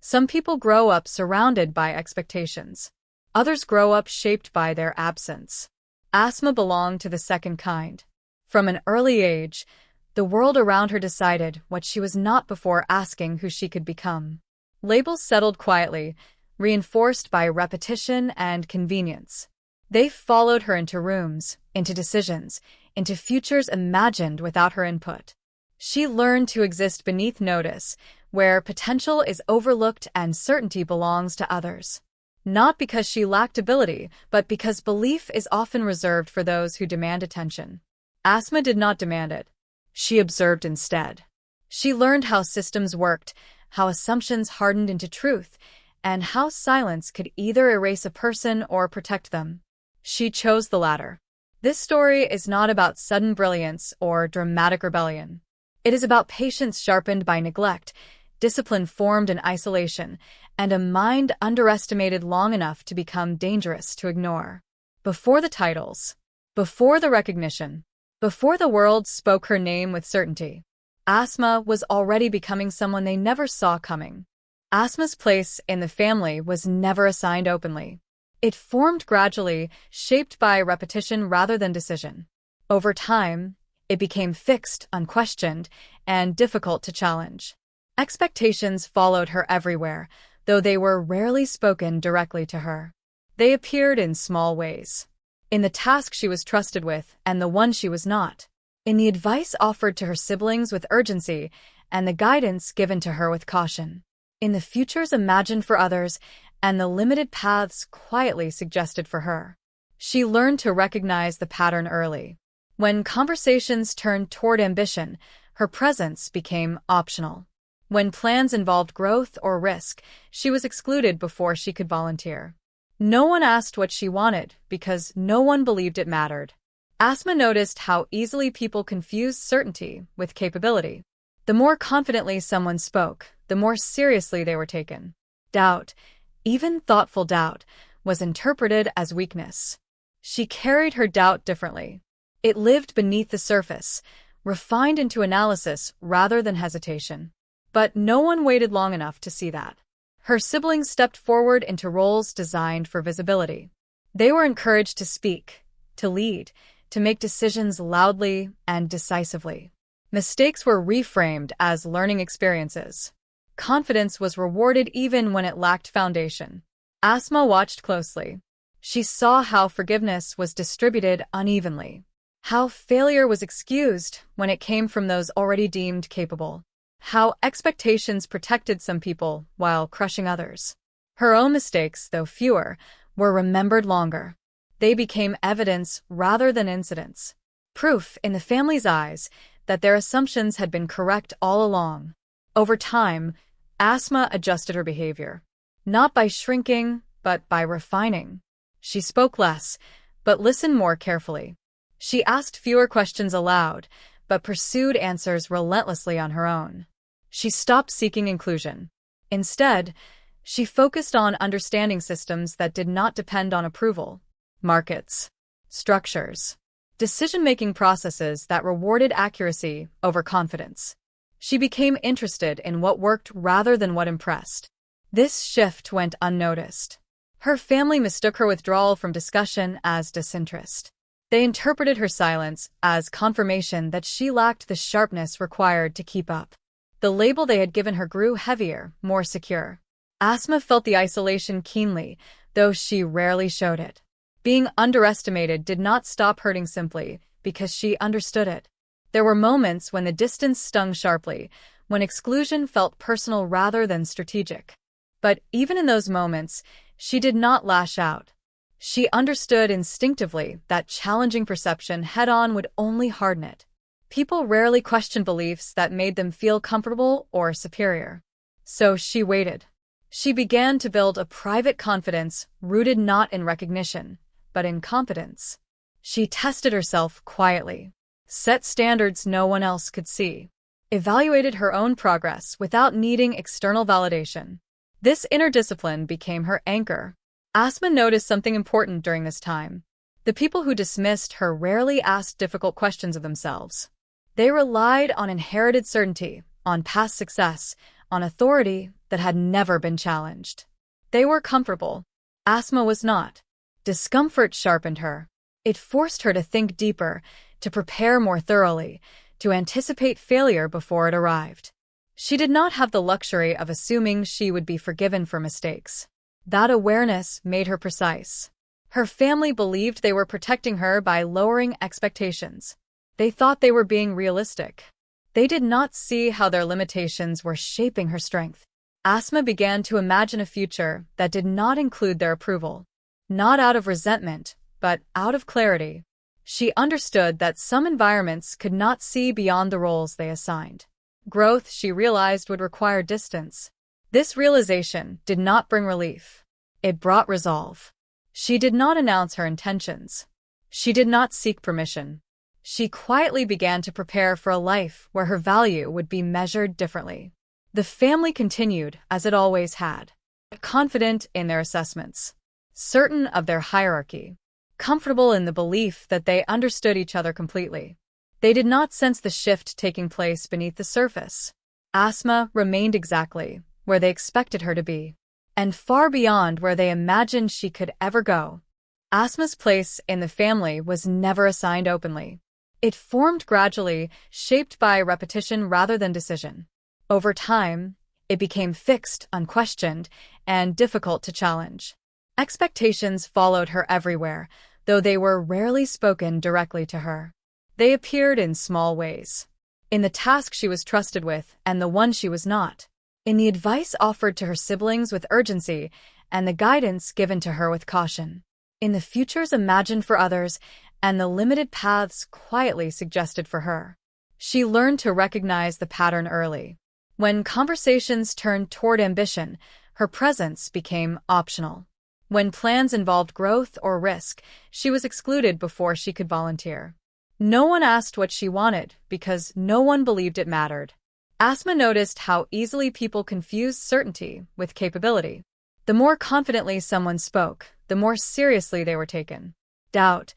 Some people grow up surrounded by expectations. Others grow up shaped by their absence. Asma belonged to the second kind. From an early age, the world around her decided what she was not before asking who she could become. Labels settled quietly, reinforced by repetition and convenience. They followed her into rooms, into decisions, into futures imagined without her input. She learned to exist beneath notice, where potential is overlooked and certainty belongs to others. Not because she lacked ability, but because belief is often reserved for those who demand attention. Asma did not demand it. She observed instead. She learned how systems worked, how assumptions hardened into truth, and how silence could either erase a person or protect them. She chose the latter. This story is not about sudden brilliance or dramatic rebellion. It is about patience sharpened by neglect, discipline formed in isolation, and a mind underestimated long enough to become dangerous to ignore. Before the titles, before the recognition, before the world spoke her name with certainty, Asma was already becoming someone they never saw coming. Asma's place in the family was never assigned openly. It formed gradually, shaped by repetition rather than decision. Over time, it became fixed, unquestioned, and difficult to challenge. Expectations followed her everywhere, though they were rarely spoken directly to her. They appeared in small ways. In the task she was trusted with and the one she was not. In the advice offered to her siblings with urgency and the guidance given to her with caution. In the futures imagined for others and the limited paths quietly suggested for her. She learned to recognize the pattern early. When conversations turned toward ambition, her presence became optional. When plans involved growth or risk, she was excluded before she could volunteer. No one asked what she wanted because no one believed it mattered. Asma noticed how easily people confused certainty with capability. The more confidently someone spoke, the more seriously they were taken. Doubt, even thoughtful doubt, was interpreted as weakness. She carried her doubt differently. It lived beneath the surface, refined into analysis rather than hesitation. But no one waited long enough to see that. Her siblings stepped forward into roles designed for visibility. They were encouraged to speak, to lead, to make decisions loudly and decisively. Mistakes were reframed as learning experiences. Confidence was rewarded even when it lacked foundation. Asma watched closely. She saw how forgiveness was distributed unevenly, how failure was excused when it came from those already deemed capable, how expectations protected some people while crushing others. Her own mistakes, though fewer, were remembered longer. They became evidence rather than incidents, proof in the family's eyes that their assumptions had been correct all along. Over time, Asma adjusted her behavior, not by shrinking, but by refining. She spoke less, but listened more carefully. She asked fewer questions aloud, but pursued answers relentlessly on her own. She stopped seeking inclusion. Instead, she focused on understanding systems that did not depend on approval. Markets, structures, decision-making processes that rewarded accuracy over confidence. She became interested in what worked rather than what impressed. This shift went unnoticed. Her family mistook her withdrawal from discussion as disinterest. They interpreted her silence as confirmation that she lacked the sharpness required to keep up. The label they had given her grew heavier, more secure. Asma felt the isolation keenly, though she rarely showed it. Being underestimated did not stop hurting simply because she understood it. There were moments when the distance stung sharply, when exclusion felt personal rather than strategic. But even in those moments, she did not lash out. She understood instinctively that challenging perception head-on would only harden it. People rarely questioned beliefs that made them feel comfortable or superior. So she waited. She began to build a private confidence rooted not in recognition, but in competence. She tested herself quietly, set standards no one else could see, evaluated her own progress without needing external validation. This inner discipline became her anchor. Asma noticed something important during this time. The people who dismissed her rarely asked difficult questions of themselves. They relied on inherited certainty, on past success, on authority that had never been challenged. They were comfortable. Asma was not. Discomfort sharpened her. It forced her to think deeper, to prepare more thoroughly, to anticipate failure before it arrived. She did not have the luxury of assuming she would be forgiven for mistakes. That awareness made her precise. Her family believed they were protecting her by lowering expectations. They thought they were being realistic. They did not see how their limitations were shaping her strength. Asma began to imagine a future that did not include their approval. Not out of resentment, but out of clarity. She understood that some environments could not see beyond the roles they assigned. Growth, she realized, would require distance. This realization did not bring relief. It brought resolve. She did not announce her intentions. She did not seek permission. She quietly began to prepare for a life where her value would be measured differently. The family continued, as it always had, confident in their assessments, certain of their hierarchy, comfortable in the belief that they understood each other completely. They did not sense the shift taking place beneath the surface. Asma remained exactly where they expected her to be, and far beyond where they imagined she could ever go. Asma's place in the family was never assigned openly. It formed gradually, shaped by repetition rather than decision. Over time, it became fixed, unquestioned, and difficult to challenge. Expectations followed her everywhere, though they were rarely spoken directly to her. They appeared in small ways. In the task she was trusted with and the one she was not. In the advice offered to her siblings with urgency and the guidance given to her with caution. In the futures imagined for others and the limited paths quietly suggested for her. She learned to recognize the pattern early. When conversations turned toward ambition, her presence became optional. When plans involved growth or risk, she was excluded before she could volunteer. No one asked what she wanted because no one believed it mattered. Asma noticed how easily people confused certainty with capability. The more confidently someone spoke, the more seriously they were taken. Doubt,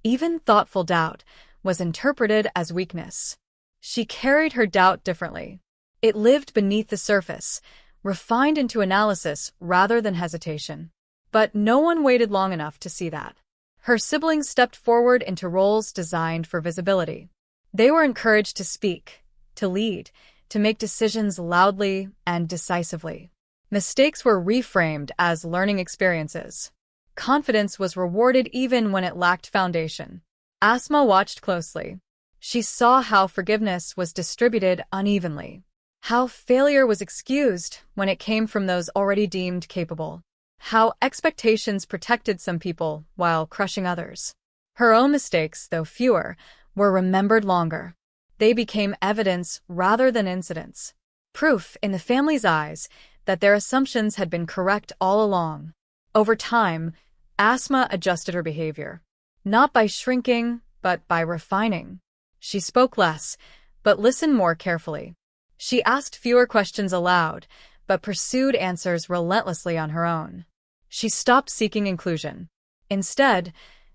even thoughtful doubt, was interpreted as weakness. She carried her doubt differently. It lived beneath the surface, refined into analysis rather than hesitation. But no one waited long enough to see that. Her siblings stepped forward into roles designed for visibility. They were encouraged to speak, to lead, to make decisions loudly and decisively. Mistakes were reframed as learning experiences. Confidence was rewarded even when it lacked foundation. Asma watched closely. She saw how forgiveness was distributed unevenly, how failure was excused when it came from those already deemed capable, how expectations protected some people while crushing others. Her own mistakes, though fewer, were remembered longer. They became evidence rather than incidents, proof in the family's eyes that their assumptions had been correct all along. Over time, Asma adjusted her behavior, not by shrinking, but by refining. She spoke less, but listened more carefully. She asked fewer questions aloud, but pursued answers relentlessly on her own. She stopped seeking inclusion. Instead,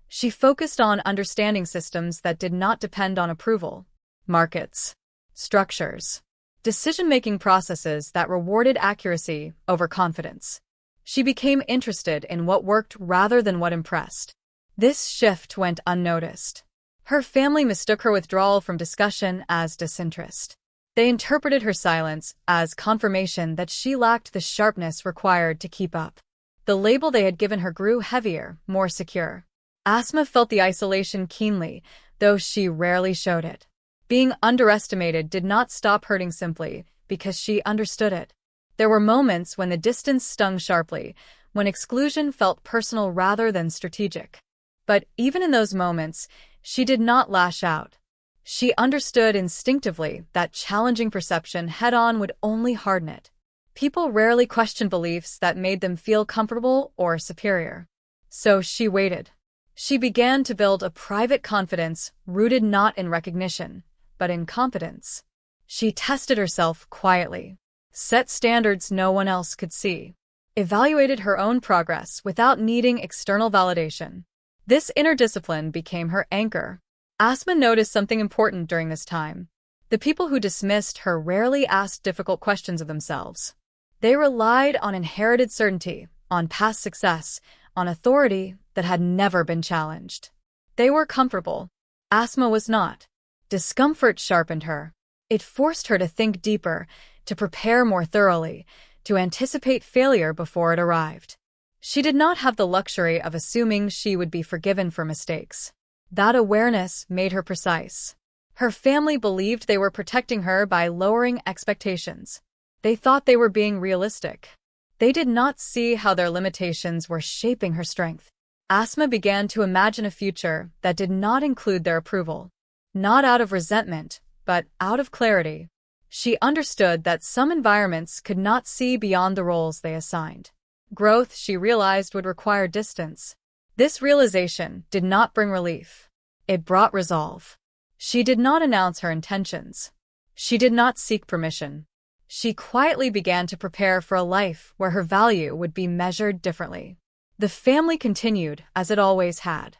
she focused on understanding systems that did not depend on approval, markets, structures, decision-making processes that rewarded accuracy over confidence. She became interested in what worked rather than what impressed. This shift went unnoticed. Her family mistook her withdrawal from discussion as disinterest. They interpreted her silence as confirmation that she lacked the sharpness required to keep up. The label they had given her grew heavier, more secure. Asma felt the isolation keenly, though she rarely showed it. Being underestimated did not stop hurting simply because she understood it. There were moments when the distance stung sharply, when exclusion felt personal rather than strategic. But even in those moments, she did not lash out. She understood instinctively that challenging perception head-on would only harden it. People rarely questioned beliefs that made them feel comfortable or superior. So she waited. She began to build a private confidence rooted not in recognition, but in competence. She tested herself quietly, set standards no one else could see, evaluated her own progress without needing external validation. This inner discipline became her anchor. Asma noticed something important during this time. The people who dismissed her rarely asked difficult questions of themselves. They relied on inherited certainty, on past success, on authority that had never been challenged. They were comfortable. Asma was not. Discomfort sharpened her. It forced her to think deeper, to prepare more thoroughly, to anticipate failure before it arrived. She did not have the luxury of assuming she would be forgiven for mistakes. That awareness made her precise. Her family believed they were protecting her by lowering expectations. They thought they were being realistic. They did not see how their limitations were shaping her strength. Asma began to imagine a future that did not include their approval. Not out of resentment, but out of clarity. She understood that some environments could not see beyond the roles they assigned. Growth, she realized, would require distance. This realization did not bring relief. It brought resolve. She did not announce her intentions. She did not seek permission. She quietly began to prepare for a life where her value would be measured differently. The family continued, as it always had,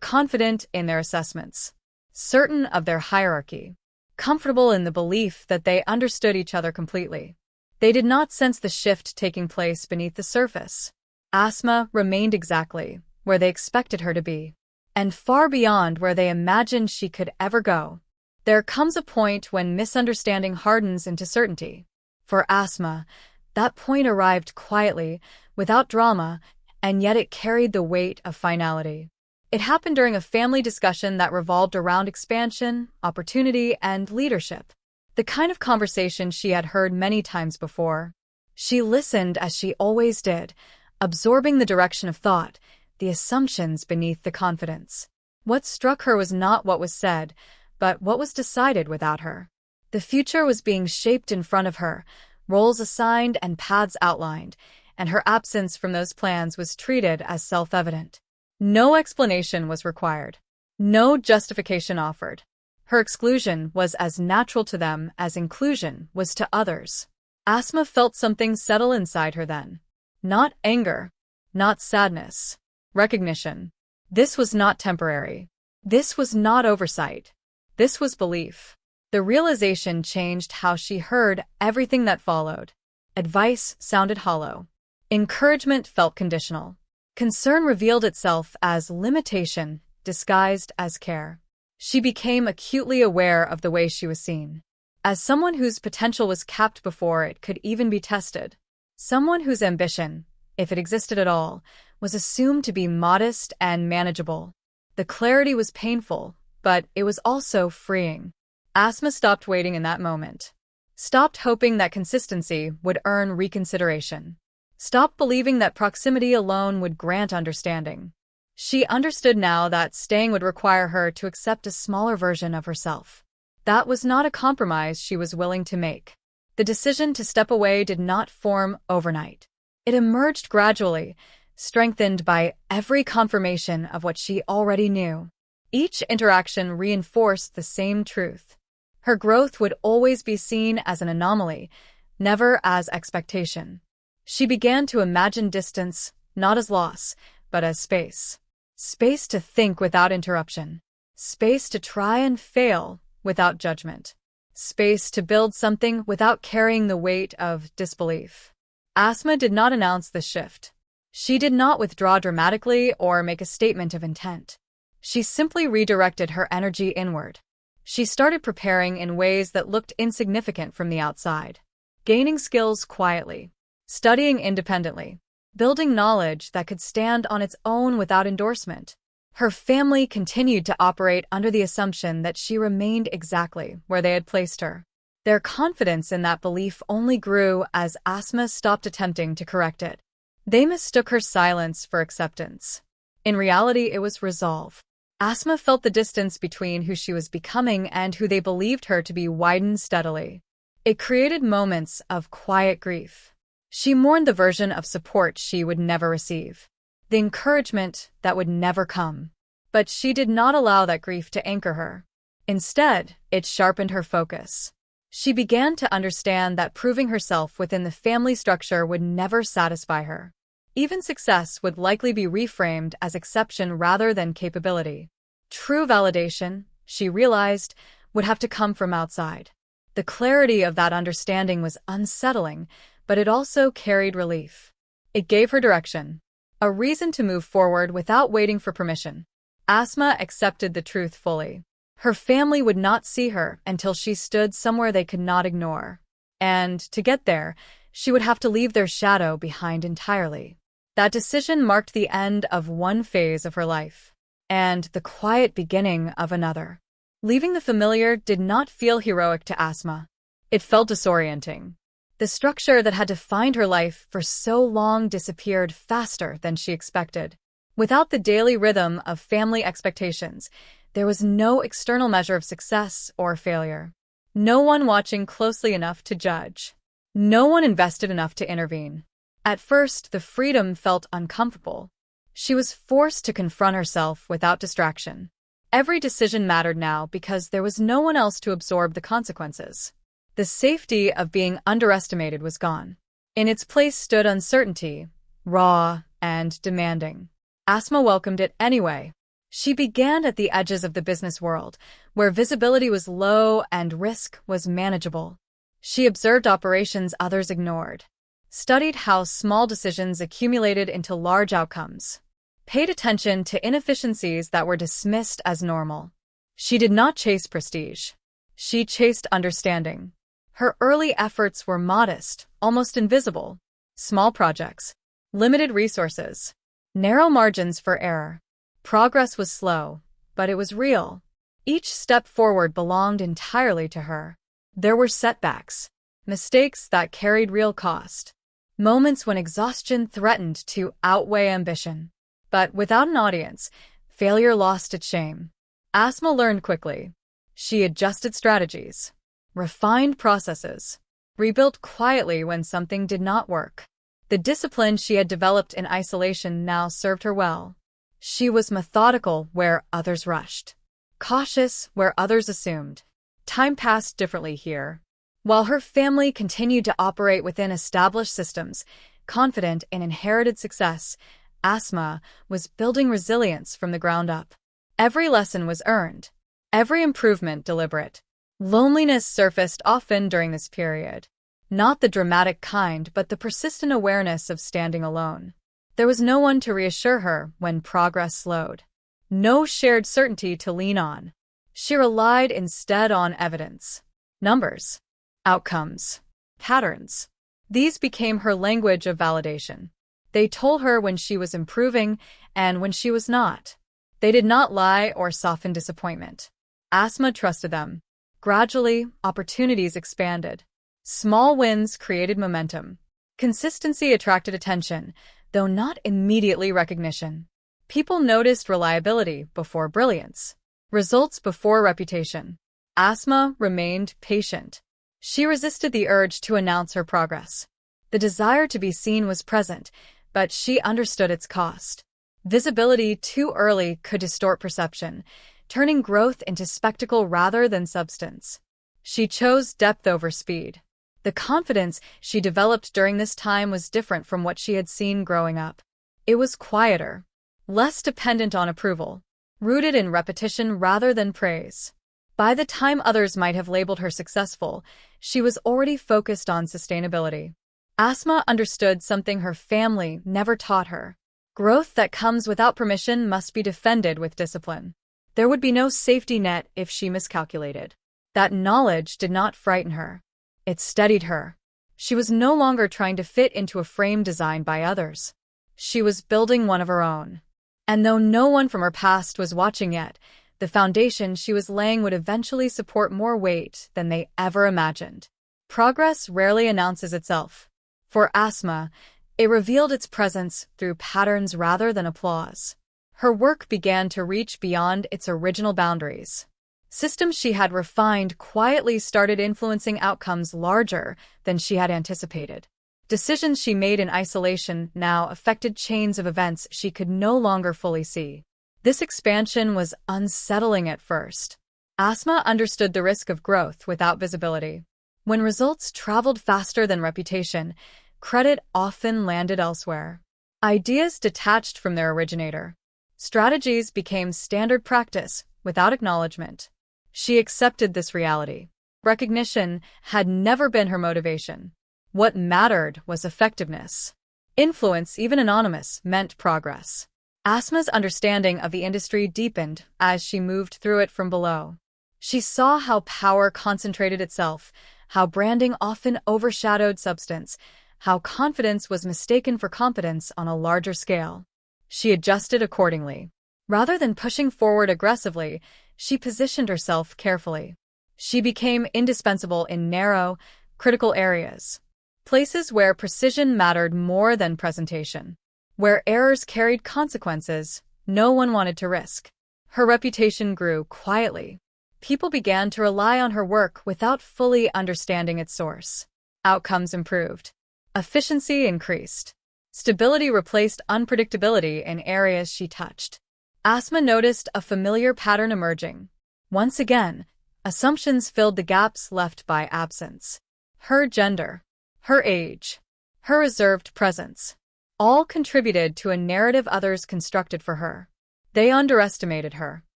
confident in their assessments, certain of their hierarchy, comfortable in the belief that they understood each other completely. They did not sense the shift taking place beneath the surface. Asma remained exactly where they expected her to be, and far beyond where they imagined she could ever go. There comes a point when misunderstanding hardens into certainty. For Asma, that point arrived quietly, without drama, and yet it carried the weight of finality. It happened during a family discussion that revolved around expansion, opportunity, and leadership. The kind of conversation she had heard many times before. She listened as she always did, absorbing the direction of thought, the assumptions beneath the confidence. What struck her was not what was said, but what was decided without her. The future was being shaped in front of her, roles assigned and paths outlined, and her absence from those plans was treated as self-evident. No explanation was required. No justification offered. Her exclusion was as natural to them as inclusion was to others. Asma felt something settle inside her then. Not anger. Not sadness. Recognition. This was not temporary. This was not oversight. This was belief. The realization changed how she heard everything that followed. Advice sounded hollow. Encouragement felt conditional. Concern revealed itself as limitation, disguised as care. She became acutely aware of the way she was seen. As someone whose potential was capped before it could even be tested. Someone whose ambition, if it existed at all, was assumed to be modest and manageable. The clarity was painful, but it was also freeing. Asma stopped waiting in that moment. Stopped hoping that consistency would earn reconsideration. Stopped believing that proximity alone would grant understanding. She understood now that staying would require her to accept a smaller version of herself. That was not a compromise she was willing to make. The decision to step away did not form overnight. It emerged gradually, strengthened by every confirmation of what she already knew. Each interaction reinforced the same truth. Her growth would always be seen as an anomaly, never as expectation. She began to imagine distance, not as loss, but as space. Space to think without interruption. Space to try and fail without judgment. Space to build something without carrying the weight of disbelief. Asma did not announce the shift. She did not withdraw dramatically or make a statement of intent. She simply redirected her energy inward. She started preparing in ways that looked insignificant from the outside. Gaining skills quietly. Studying independently. Building knowledge that could stand on its own without endorsement. Her family continued to operate under the assumption that she remained exactly where they had placed her. Their confidence in that belief only grew as Asma stopped attempting to correct it. They mistook her silence for acceptance. In reality, it was resolve. Asma felt the distance between who she was becoming and who they believed her to be widen steadily. It created moments of quiet grief. She mourned the version of support she would never receive, the encouragement that would never come. But she did not allow that grief to anchor her. Instead, it sharpened her focus. She began to understand that proving herself within the family structure would never satisfy her. Even success would likely be reframed as exception rather than capability. True validation, she realized, would have to come from outside. The clarity of that understanding was unsettling, but it also carried relief. It gave her direction, a reason to move forward without waiting for permission. Asma accepted the truth fully. Her family would not see her until she stood somewhere they could not ignore. And to get there, she would have to leave their shadow behind entirely. That decision marked the end of one phase of her life, and the quiet beginning of another. Leaving the familiar did not feel heroic to Asma. It felt disorienting. The structure that had defined her life for so long disappeared faster than she expected. Without the daily rhythm of family expectations, there was no external measure of success or failure. No one watching closely enough to judge. No one invested enough to intervene. At first, the freedom felt uncomfortable. She was forced to confront herself without distraction. Every decision mattered now because there was no one else to absorb the consequences. The safety of being underestimated was gone. In its place stood uncertainty, raw and demanding. Asma welcomed it anyway. She began at the edges of the business world, where visibility was low and risk was manageable. She observed operations others ignored, studied how small decisions accumulated into large outcomes, paid attention to inefficiencies that were dismissed as normal. She did not chase prestige. She chased understanding. Her early efforts were modest, almost invisible. Small projects, limited resources, narrow margins for error. Progress was slow, but it was real. Each step forward belonged entirely to her. There were setbacks, mistakes that carried real cost, moments when exhaustion threatened to outweigh ambition. But without an audience, failure lost its shame. Asma learned quickly. She adjusted strategies, refined processes, rebuilt quietly when something did not work. The discipline she had developed in isolation now served her well. She was methodical where others rushed, cautious where others assumed. Time passed differently here. While her family continued to operate within established systems, confident in inherited success, Asma was building resilience from the ground up. Every lesson was earned, every improvement deliberate. Loneliness surfaced often during this period. Not the dramatic kind, but the persistent awareness of standing alone. There was no one to reassure her when progress slowed. No shared certainty to lean on. She relied instead on evidence. Numbers. Outcomes. Patterns. These became her language of validation. They told her when she was improving and when she was not. They did not lie or soften disappointment. Asma trusted them. Gradually, opportunities expanded. Small wins created momentum. Consistency attracted attention, though not immediately recognition. People noticed reliability before brilliance, results before reputation. Asma remained patient. She resisted the urge to announce her progress. The desire to be seen was present, but she understood its cost. Visibility too early could distort perception, turning growth into spectacle rather than substance. She chose depth over speed. The confidence she developed during this time was different from what she had seen growing up. It was quieter, less dependent on approval, rooted in repetition rather than praise. By the time others might have labeled her successful, she was already focused on sustainability. Asma understood something her family never taught her. Growth that comes without permission must be defended with discipline. There would be no safety net if she miscalculated. That knowledge did not frighten her. It steadied her. She was no longer trying to fit into a frame designed by others. She was building one of her own. And though no one from her past was watching yet, the foundation she was laying would eventually support more weight than they ever imagined. Progress rarely announces itself. For Asma, it revealed its presence through patterns rather than applause. Her work began to reach beyond its original boundaries. Systems she had refined quietly started influencing outcomes larger than she had anticipated. Decisions she made in isolation now affected chains of events she could no longer fully see. This expansion was unsettling at first. Asma understood the risk of growth without visibility. When results traveled faster than reputation, credit often landed elsewhere. Ideas detached from their originator. Strategies became standard practice without acknowledgement. She accepted this reality. Recognition had never been her motivation. What mattered was effectiveness. Influence, even anonymous, meant progress. Asma's understanding of the industry deepened as she moved through it from below. She saw how power concentrated itself, how branding often overshadowed substance, how confidence was mistaken for competence on a larger scale. She adjusted accordingly. Rather than pushing forward aggressively, she positioned herself carefully. She became indispensable in narrow, critical areas. Places where precision mattered more than presentation. Where errors carried consequences no one wanted to risk. Her reputation grew quietly. People began to rely on her work without fully understanding its source. Outcomes improved. Efficiency increased. Stability replaced unpredictability in areas she touched. Asma noticed a familiar pattern emerging. Once again, assumptions filled the gaps left by absence. Her gender, her age, her reserved presence, all contributed to a narrative others constructed for her. They underestimated her.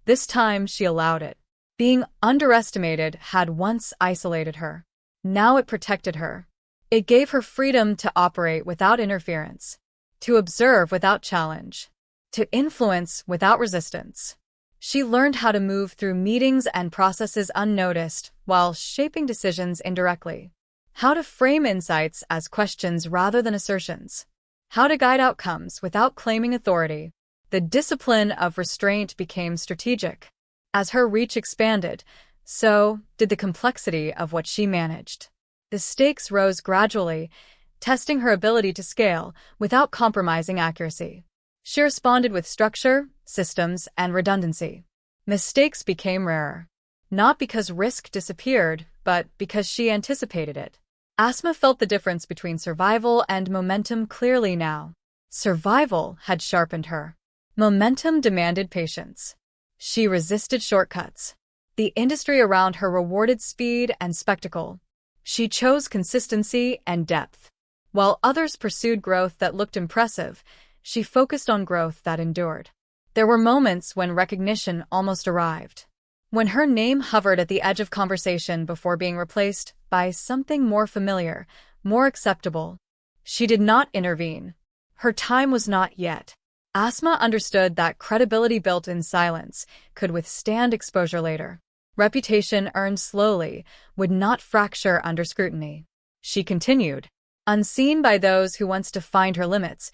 This time she allowed it. Being underestimated had once isolated her. Now it protected her. It gave her freedom to operate without interference, to observe without challenge, to influence without resistance. She learned how to move through meetings and processes unnoticed while shaping decisions indirectly. How to frame insights as questions rather than assertions. How to guide outcomes without claiming authority. The discipline of restraint became strategic. As her reach expanded, so did the complexity of what she managed. The stakes rose gradually, testing her ability to scale without compromising accuracy. She responded with structure, systems, and redundancy. Mistakes became rarer. Not because risk disappeared, but because she anticipated it. Asma felt the difference between survival and momentum clearly now. Survival had sharpened her. Momentum demanded patience. She resisted shortcuts. The industry around her rewarded speed and spectacle. She chose consistency and depth. While others pursued growth that looked impressive, she focused on growth that endured. There were moments when recognition almost arrived. When her name hovered at the edge of conversation before being replaced by something more familiar, more acceptable. She did not intervene. Her time was not yet. Asma understood that credibility built in silence could withstand exposure later. Reputation earned slowly would not fracture under scrutiny. She continued. Unseen by those who once defined her limits,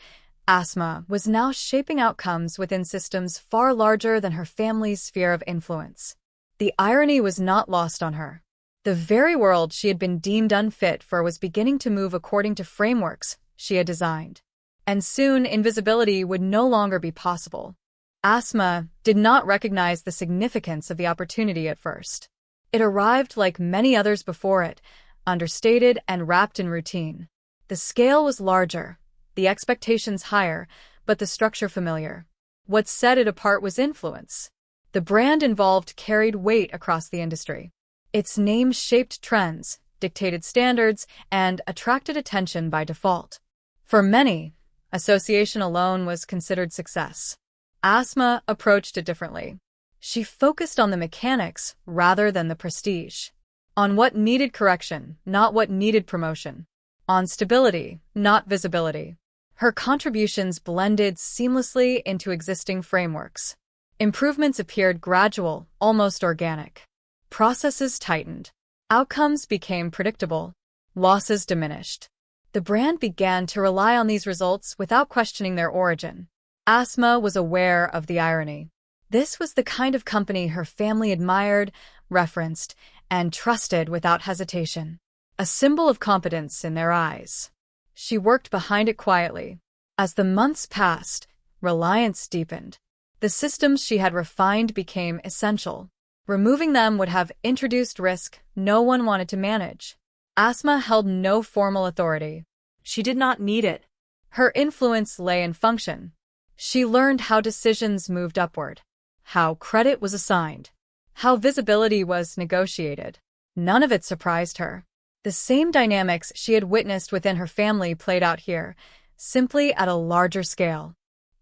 Asma was now shaping outcomes within systems far larger than her family's sphere of influence. The irony was not lost on her. The very world she had been deemed unfit for was beginning to move according to frameworks she had designed. And soon invisibility would no longer be possible. Asma did not recognize the significance of the opportunity at first. It arrived like many others before it, understated and wrapped in routine. The scale was larger, the expectations higher, but the structure familiar. What set it apart was influence. The brand involved carried weight across the industry. Its name shaped trends, dictated standards, and attracted attention by default. For many, association alone was considered success. Asma approached it differently. She focused on the mechanics rather than the prestige. On what needed correction, not what needed promotion. On stability, not visibility. Her contributions blended seamlessly into existing frameworks. Improvements appeared gradual, almost organic. Processes tightened. Outcomes became predictable. Losses diminished. The brand began to rely on these results without questioning their origin. Asma was aware of the irony. This was the kind of company her family admired, referenced, and trusted without hesitation. A symbol of competence in their eyes. She worked behind it quietly. As the months passed, reliance deepened. The systems she had refined became essential. Removing them would have introduced risk no one wanted to manage. Asma held no formal authority. She did not need it. Her influence lay in function. She learned how decisions moved upward, how credit was assigned, how visibility was negotiated. None of it surprised her. The same dynamics she had witnessed within her family played out here, simply at a larger scale.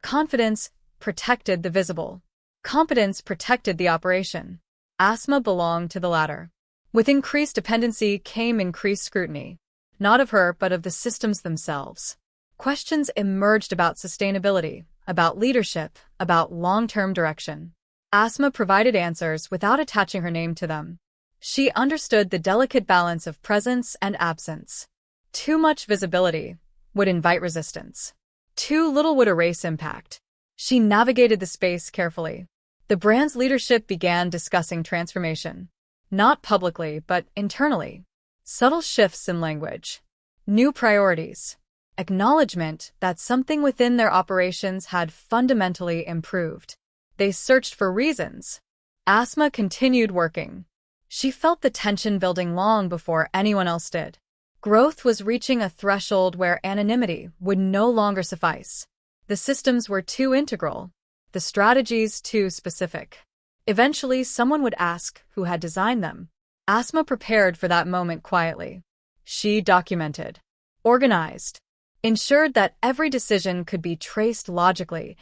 Confidence protected the visible. Competence protected the operation. Asma belonged to the latter. With increased dependency came increased scrutiny, not of her but of the systems themselves. Questions emerged about sustainability, about leadership, about long-term direction. Asma provided answers without attaching her name to them. She understood the delicate balance of presence and absence. Too much visibility would invite resistance. Too little would erase impact. She navigated the space carefully. The brand's leadership began discussing transformation. Not publicly, but internally. Subtle shifts in language. New priorities. Acknowledgement that something within their operations had fundamentally improved. They searched for reasons. Asma continued working. She felt the tension building long before anyone else did. Growth was reaching a threshold where anonymity would no longer suffice. The systems were too integral, the strategies too specific. Eventually, someone would ask who had designed them. Asma prepared for that moment quietly. She documented, organized, ensured that every decision could be traced logically,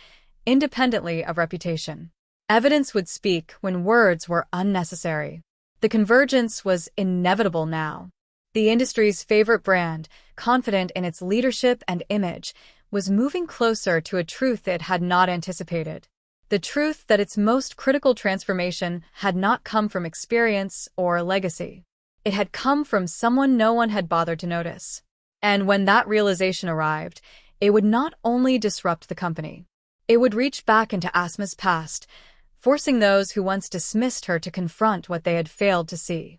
independently of reputation. Evidence would speak when words were unnecessary. The convergence was inevitable now. The industry's favorite brand, confident in its leadership and image, was moving closer to a truth it had not anticipated. The truth that its most critical transformation had not come from experience or legacy. It had come from someone no one had bothered to notice. And when that realization arrived, it would not only disrupt the company. It would reach back into Asma's past, forcing those who once dismissed her to confront what they had failed to see.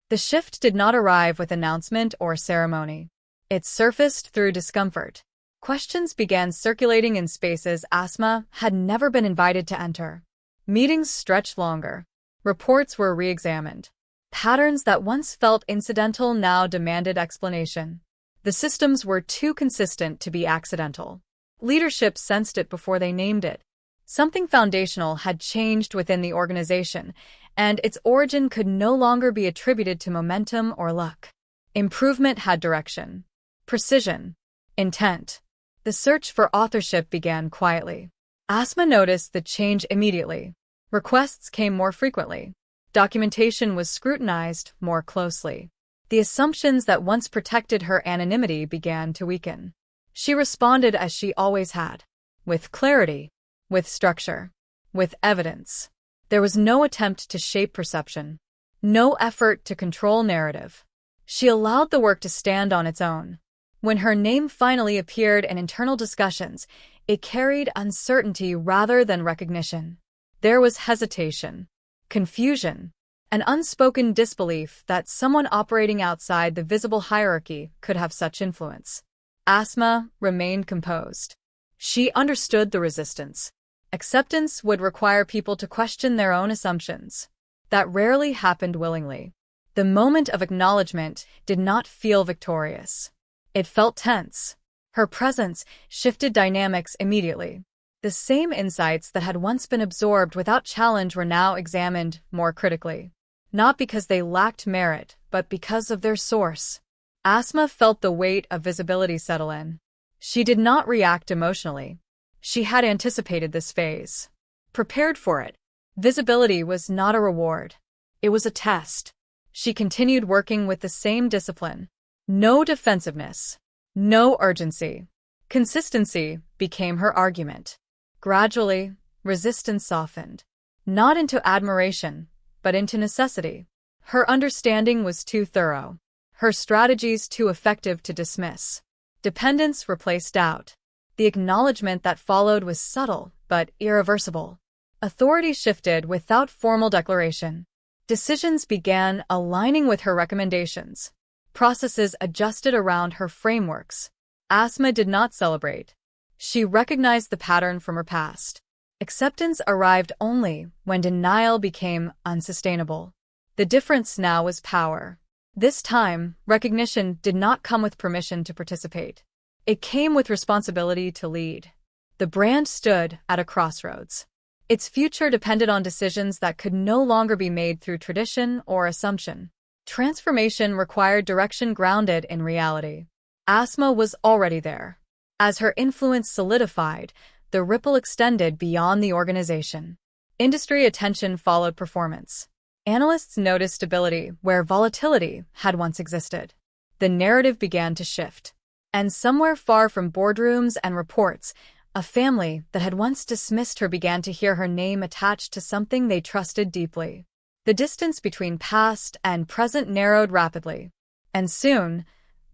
The shift did not arrive with announcement or ceremony. It surfaced through discomfort. Questions began circulating in spaces Asma had never been invited to enter. Meetings stretched longer. Reports were re-examined. Patterns that once felt incidental now demanded explanation. The systems were too consistent to be accidental. Leadership sensed it before they named it. Something foundational had changed within the organization, and its origin could no longer be attributed to momentum or luck. Improvement had direction, precision, intent. The search for authorship began quietly. Asma noticed the change immediately. Requests came more frequently. Documentation was scrutinized more closely. The assumptions that once protected her anonymity began to weaken. She responded as she always had, with clarity, with structure, with evidence. There was no attempt to shape perception, no effort to control narrative. She allowed the work to stand on its own. When her name finally appeared in internal discussions, it carried uncertainty rather than recognition. There was hesitation, confusion, an unspoken disbelief that someone operating outside the visible hierarchy could have such influence. Asma remained composed. She understood the resistance. Acceptance would require people to question their own assumptions. That rarely happened willingly. The moment of acknowledgement did not feel victorious. It felt tense. Her presence shifted dynamics immediately. The same insights that had once been absorbed without challenge were now examined more critically. Not because they lacked merit, but because of their source. Asma felt the weight of visibility settle in. She did not react emotionally. She had anticipated this phase, prepared for it. Visibility was not a reward. It was a test. She continued working with the same discipline. No defensiveness. No urgency. Consistency became her argument. Gradually, resistance softened. Not into admiration, but into necessity. Her understanding was too thorough. Her strategies too effective to dismiss. Dependence replaced doubt. The acknowledgement that followed was subtle, but irreversible. Authority shifted without formal declaration. Decisions began aligning with her recommendations. Processes adjusted around her frameworks. Asma did not celebrate. She recognized the pattern from her past. Acceptance arrived only when denial became unsustainable. The difference now was power. This time, recognition did not come with permission to participate. It came with responsibility to lead. The brand stood at a crossroads. Its future depended on decisions that could no longer be made through tradition or assumption. Transformation required direction grounded in reality. Asma was already there. As her influence solidified, the ripple extended beyond the organization. Industry attention followed performance. Analysts noticed stability where volatility had once existed. The narrative began to shift. And somewhere far from boardrooms and reports, a family that had once dismissed her began to hear her name attached to something they trusted deeply. The distance between past and present narrowed rapidly. And soon,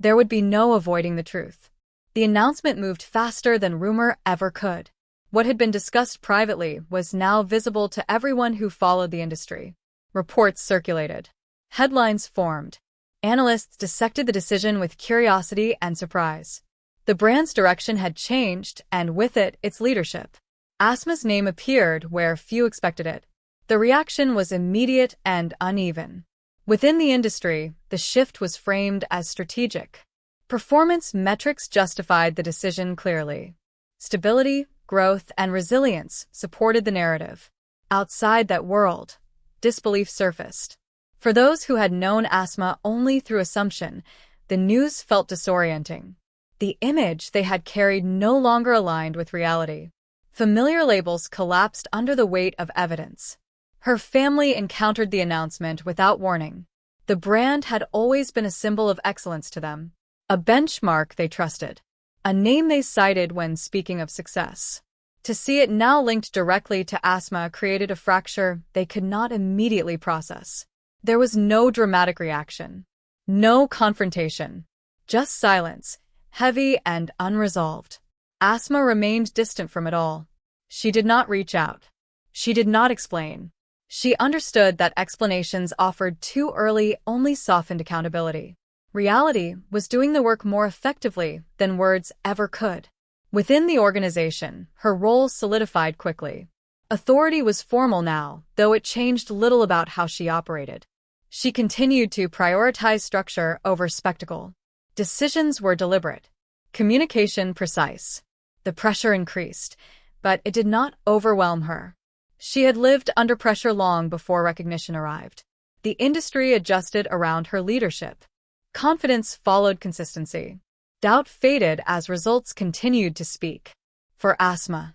there would be no avoiding the truth. The announcement moved faster than rumor ever could. What had been discussed privately was now visible to everyone who followed the industry. Reports circulated. Headlines formed. Analysts dissected the decision with curiosity and surprise. The brand's direction had changed, and with it, its leadership. Asma's name appeared where few expected it. The reaction was immediate and uneven. Within the industry, the shift was framed as strategic. Performance metrics justified the decision clearly. Stability, growth, and resilience supported the narrative. Outside that world, disbelief surfaced. For those who had known Asma only through assumption, the news felt disorienting. The image they had carried no longer aligned with reality. Familiar labels collapsed under the weight of evidence. Her family encountered the announcement without warning. The brand had always been a symbol of excellence to them, a benchmark they trusted, a name they cited when speaking of success. To see it now linked directly to Asma created a fracture they could not immediately process. There was no dramatic reaction, no confrontation, just silence, heavy and unresolved. Asma remained distant from it all. She did not reach out. She did not explain. She understood that explanations offered too early only softened accountability. Reality was doing the work more effectively than words ever could. Within the organization, her role solidified quickly. Authority was formal now, though it changed little about how she operated. She continued to prioritize structure over spectacle. Decisions were deliberate. Communication precise. The pressure increased, but it did not overwhelm her. She had lived under pressure long before recognition arrived. The industry adjusted around her leadership. Confidence followed consistency. Doubt faded as results continued to speak. For Asma,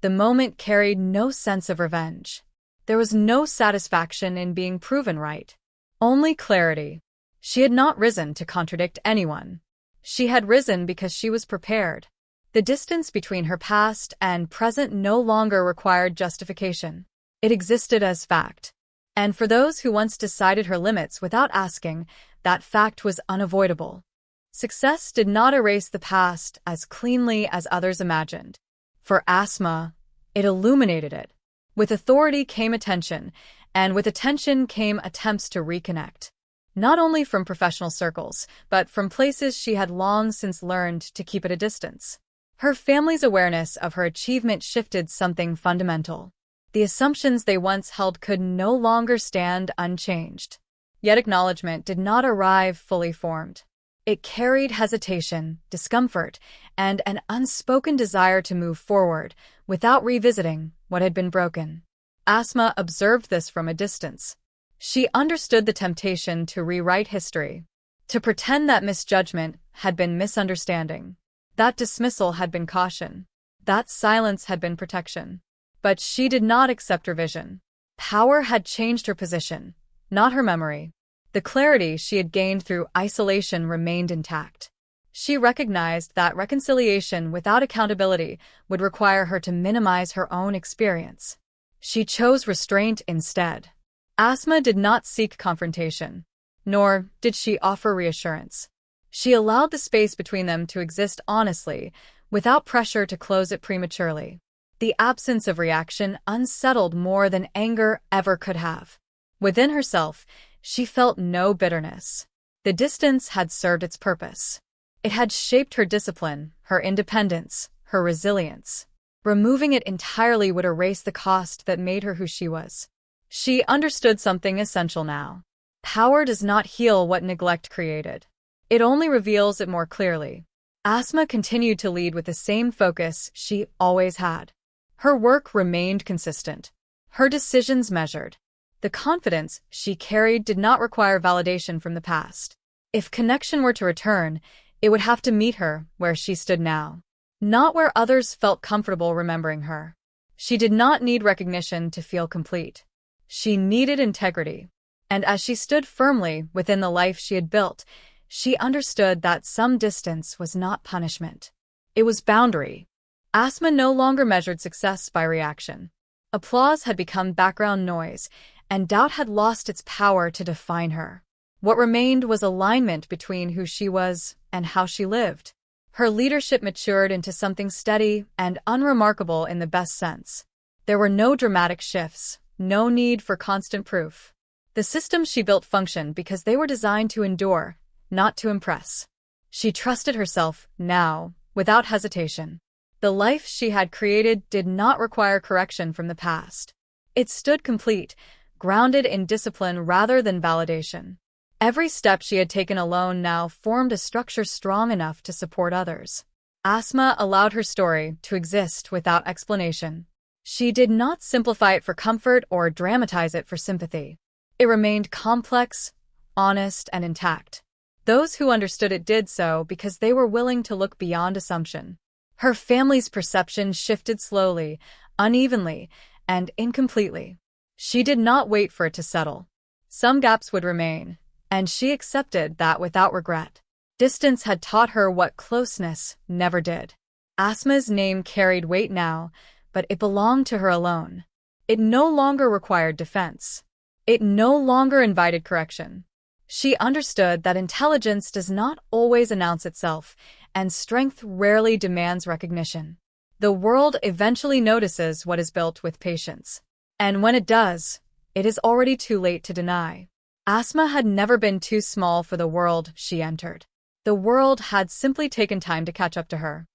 the moment carried no sense of revenge. There was no satisfaction in being proven right. Only clarity. She had not risen to contradict anyone. She had risen because she was prepared. The distance between her past and present no longer required justification. It existed as fact. And for those who once decided her limits without asking, that fact was unavoidable. Success did not erase the past as cleanly as others imagined. For Asma, it illuminated it. With authority came attention, and with attention came attempts to reconnect. Not only from professional circles, but from places she had long since learned to keep at a distance. Her family's awareness of her achievement shifted something fundamental. The assumptions they once held could no longer stand unchanged. Yet acknowledgement did not arrive fully formed. It carried hesitation, discomfort, and an unspoken desire to move forward without revisiting what had been broken. Asma observed this from a distance. She understood the temptation to rewrite history, to pretend that misjudgment had been misunderstanding. That dismissal had been caution. That silence had been protection. But she did not accept her vision. Power had changed her position, not her memory. The clarity she had gained through isolation remained intact. She recognized that reconciliation without accountability would require her to minimize her own experience. She chose restraint instead. Asma did not seek confrontation, nor did she offer reassurance. She allowed the space between them to exist honestly, without pressure to close it prematurely. The absence of reaction unsettled more than anger ever could have. Within herself, she felt no bitterness. The distance had served its purpose. It had shaped her discipline, her independence, her resilience. Removing it entirely would erase the cost that made her who she was. She understood something essential now. Power does not heal what neglect created. It only reveals it more clearly. Asma continued to lead with the same focus she always had. Her work remained consistent. Her decisions measured. The confidence she carried did not require validation from the past. If connection were to return, it would have to meet her where she stood now. Not where others felt comfortable remembering her. She did not need recognition to feel complete. She needed integrity. And as she stood firmly within the life she had built, she understood that some distance was not punishment. It was boundary. Asma no longer measured success by reaction. Applause had become background noise, and doubt had lost its power to define her. What remained was alignment between who she was and how she lived. Her leadership matured into something steady and unremarkable in the best sense. There were no dramatic shifts, no need for constant proof. The systems she built functioned because they were designed to endure, not to impress. She trusted herself now, without hesitation. The life she had created did not require correction from the past. It stood complete, grounded in discipline rather than validation. Every step she had taken alone now formed a structure strong enough to support others. Asma allowed her story to exist without explanation. She did not simplify it for comfort or dramatize it for sympathy. It remained complex, honest, and intact. Those who understood it did so because they were willing to look beyond assumption. Her family's perception shifted slowly, unevenly, and incompletely. She did not wait for it to settle. Some gaps would remain, and she accepted that without regret. Distance had taught her what closeness never did. Asma's name carried weight now, but it belonged to her alone. It no longer required defense. It no longer invited correction. She understood that intelligence does not always announce itself, and strength rarely demands recognition. The world eventually notices what is built with patience. And when it does, it is already too late to deny. Asma had never been too small for the world she entered. The world had simply taken time to catch up to her.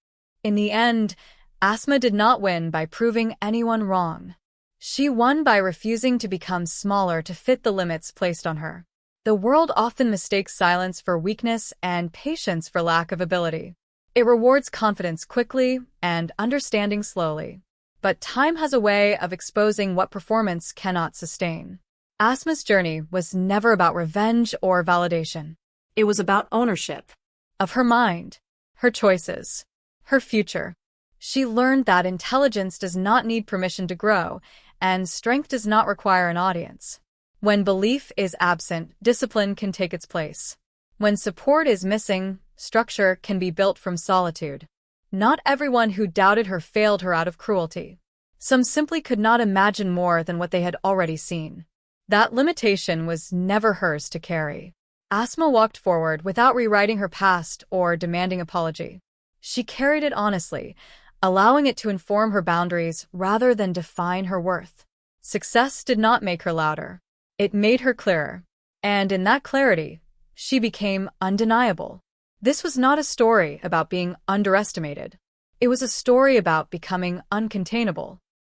In the end, Asma did not win by proving anyone wrong. She won by refusing to become smaller to fit the limits placed on her. The world often mistakes silence for weakness and patience for lack of ability. It rewards confidence quickly and understanding slowly. But time has a way of exposing what performance cannot sustain. Asma's journey was never about revenge or validation. It was about ownership of her mind, her choices, her future. She learned that intelligence does not need permission to grow, and strength does not require an audience. When belief is absent, discipline can take its place. When support is missing, structure can be built from solitude. Not everyone who doubted her failed her out of cruelty. Some simply could not imagine more than what they had already seen. That limitation was never hers to carry. Asma walked forward without rewriting her past or demanding apology. She carried it honestly, allowing it to inform her boundaries rather than define her worth. Success did not make her louder. It made her clearer. And in that clarity, she became undeniable. This was not a story about being underestimated. It was a story about becoming uncontainable.